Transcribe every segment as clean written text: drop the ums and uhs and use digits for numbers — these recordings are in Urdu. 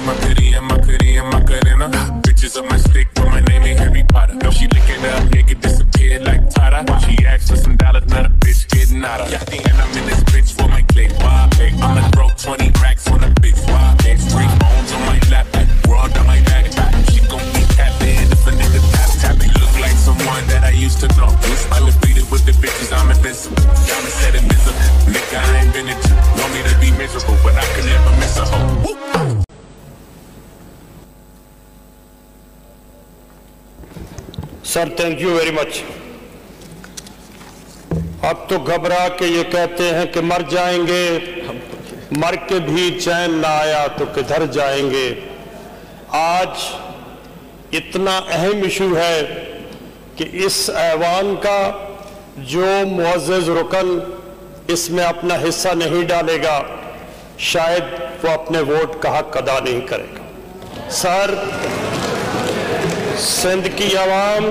Macarena. Bitches up my stick, but my name ain't Harry Potter. No, she licking up, nigga disappeared like Tata. She asked for some dollars, not a bitch getting out of. And I'm in this bitch for my click. I'ma throw 20 racks on a bitch. Three bones on my lap, raw down my back. She gon' be tapping if a nigga tap. You look like someone that I used to know. Undefeated with the bitches, I'm invincible. Diamond said invisible. Nigga, I ain't been it. Want me to be miserable, but I could never miss a hoe. Sir thank you very much. اب تو گھبرا کے یہ کہتے ہیں کہ مر جائیں گے, مر کے بھی چین نہ آیا تو کدھر جائیں گے. آج اتنا اہم ایشو ہے کہ اس ایوان کا جو معزز رکن اس میں اپنا حصہ نہیں ڈالے گا شاید وہ اپنے ووٹ کا حق ادا نہیں کرے گا. سر سندھ کی عوام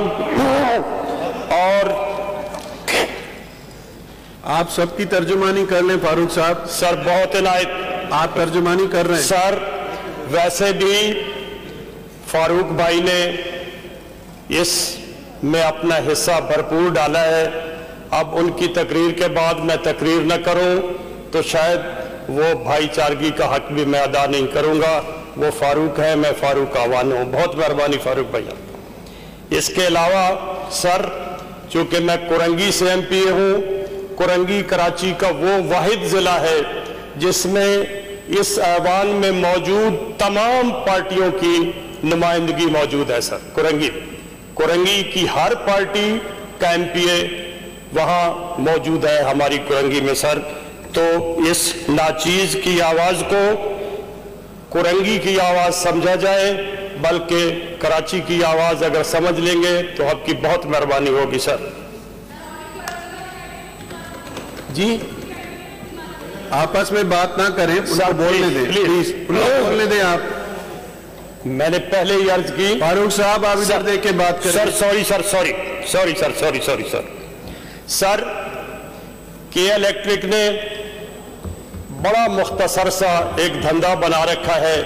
اور آپ سب کی ترجمانی کر لیں فاروق صاحب. سر بہت عنایت, آپ ترجمانی کر رہے ہیں. سر ویسے بھی فاروق بھائی نے اس میں اپنا حصہ بھرپور ڈالا ہے. اب ان کی تقریر کے بعد میں تقریر نہ کروں تو شاید وہ بھائی چارگی کا حق بھی میں ادا نہیں کروں گا. وہ فاروق ہے, میں فاروق آوان ہوں. بہت مہربانی فاروق بھائی. اس کے علاوہ سر چونکہ میں کرنگی سے ایم پی ہوں, کرنگی کراچی کا وہ واحد ضلع ہے جس میں اس ایوان میں موجود تمام پارٹیوں کی نمائندگی موجود ہے. سر کرنگی کی ہر پارٹی کا ایم پی اے وہاں موجود ہے ہماری کرنگی میں. سر تو اس ناچیز کی آواز کو کرنگی کی آواز سمجھا جائے, بلکہ کراچی کی آواز اگر سمجھ لیں گے تو آپ کی بہت مہربانی ہوگی. سر جی آپس میں بات نہ کریں, سر بولنے دیں پلیز, بولنے دیں. آپ میں نے پہلے ہی عرض کی. فاروق صاحب آپ ادھر دیکھ کے بات کریں. Sir sorry. سر کے الیکٹرک نے بڑا مختصر سا ایک دھندا بنا رکھا ہے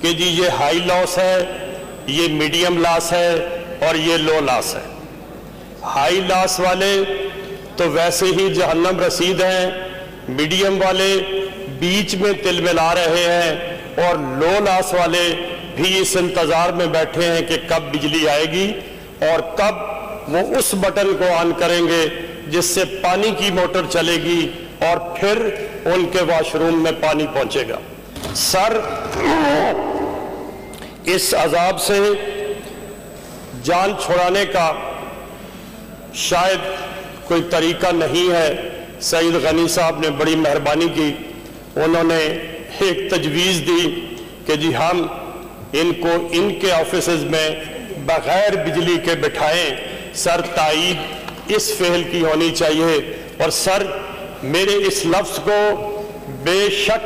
کہ جی یہ ہائی لاس ہے, یہ میڈیم لاس ہے اور یہ لو لاس ہے. ہائی لاس والے تو ویسے ہی جہنم رسید ہیں, میڈیم والے بیچ میں تل ملا رہے ہیں, اور لو لاس والے بھی اس انتظار میں بیٹھے ہیں کہ کب بجلی آئے گی اور کب وہ اس بٹن کو آن کریں گے جس سے پانی کی موٹر چلے گی اور پھر ان کے واش روم میں پانی پہنچے گا. سر اس عذاب سے جان چھڑانے کا شاید کوئی طریقہ نہیں ہے. سعید غنی صاحب نے بڑی مہربانی کی, انہوں نے ایک تجویز دی کہ جی ہم ان کو ان کے آفیسز میں بغیر بجلی کے بٹھائیں. سر تائید اس فعل کی ہونی چاہیے. اور سر میرے اس لفظ کو بے شک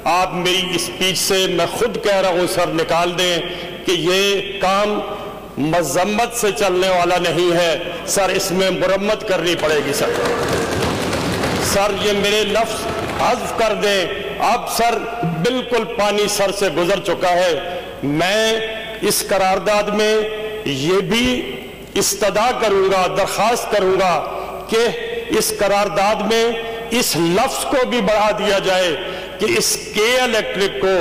آپ میری اسپیچ سے میں خود کہہ رہا ہوں سر نکال دیں کہ یہ کام مذمت سے چلنے والا نہیں ہے. سر اس میں مرمت کرنی پڑے گی. سر یہ میرے لفظ حذف کر دیں. اب سر بالکل پانی سر سے گزر چکا ہے. میں اس قرارداد میں یہ بھی استدعا کروں گا, درخواست کروں گا کہ اس قرارداد میں اس لفظ کو بھی بڑھا دیا جائے کہ اس کے الیکٹرک کو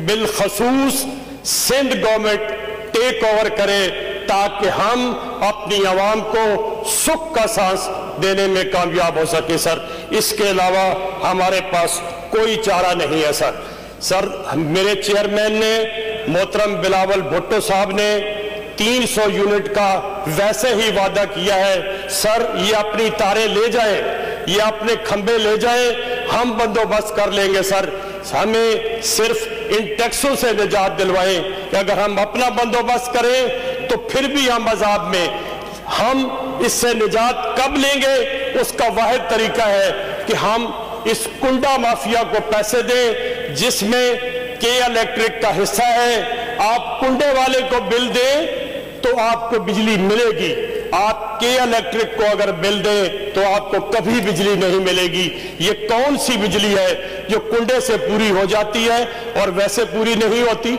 بالخصوص سندھ گورنمنٹ ٹیک اوور کرے تاکہ ہم اپنی عوام کو سکھ کا سانس دینے میں کامیاب ہو سکے. سر اس کے علاوہ ہمارے پاس کوئی چارہ نہیں ہے. سر میرے چیئرمین نے محترم بلاول بھٹو صاحب نے 300 یونٹ کا ویسے ہی وعدہ کیا ہے. سر یہ اپنی تاریں لے جائیں, یہ اپنے کھمبے لے جائیں, ہم بندوبست کر لیں گے. سر ہمیں صرف ان ٹیکسوں سے نجات دلوائیں کہ اگر ہم اپنا بندوبست کریں تو پھر بھی ہم عذاب میں. ہم اس سے نجات کب لیں گے؟ اس کا واحد طریقہ ہے کہ ہم اس کنڈا مافیا کو پیسے دیں جس میں کے الیکٹرک کا حصہ ہے. آپ کنڈے والے کو بل دیں تو آپ کو بجلی ملے گی. آپ کے الیکٹرک کو اگر بل دیں تو آپ کو کبھی بجلی نہیں ملے گی. یہ کون سی بجلی ہے جو کنڈے سے پوری ہو جاتی ہے اور ویسے پوری نہیں ہوتی؟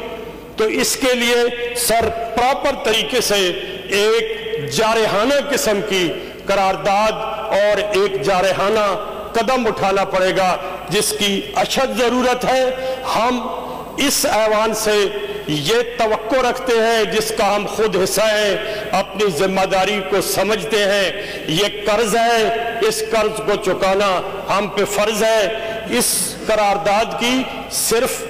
تو اس کے لیے سر پراپر طریقے سے ایک جارحانہ قسم کی قرارداد اور ایک جارحانہ قدم اٹھانا پڑے گا جس کی اشد ضرورت ہے. ہم اس ایوان سے یہ توقع رکھتے ہیں جس کا ہم خود حصہ ہیں, اپنی ذمہ داری کو سمجھتے ہیں. یہ قرض ہے, اس قرض کو چکانا ہم پہ فرض ہے. اس قرارداد کی صرف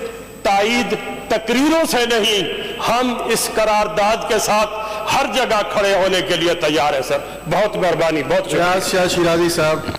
تائید تقریروں سے نہیں, ہم اس قرارداد کے ساتھ ہر جگہ کھڑے ہونے کے لیے تیار ہیں. سر بہت مہربانی, بہت شکریہ. ریاض شاہ شیرازی صاحب.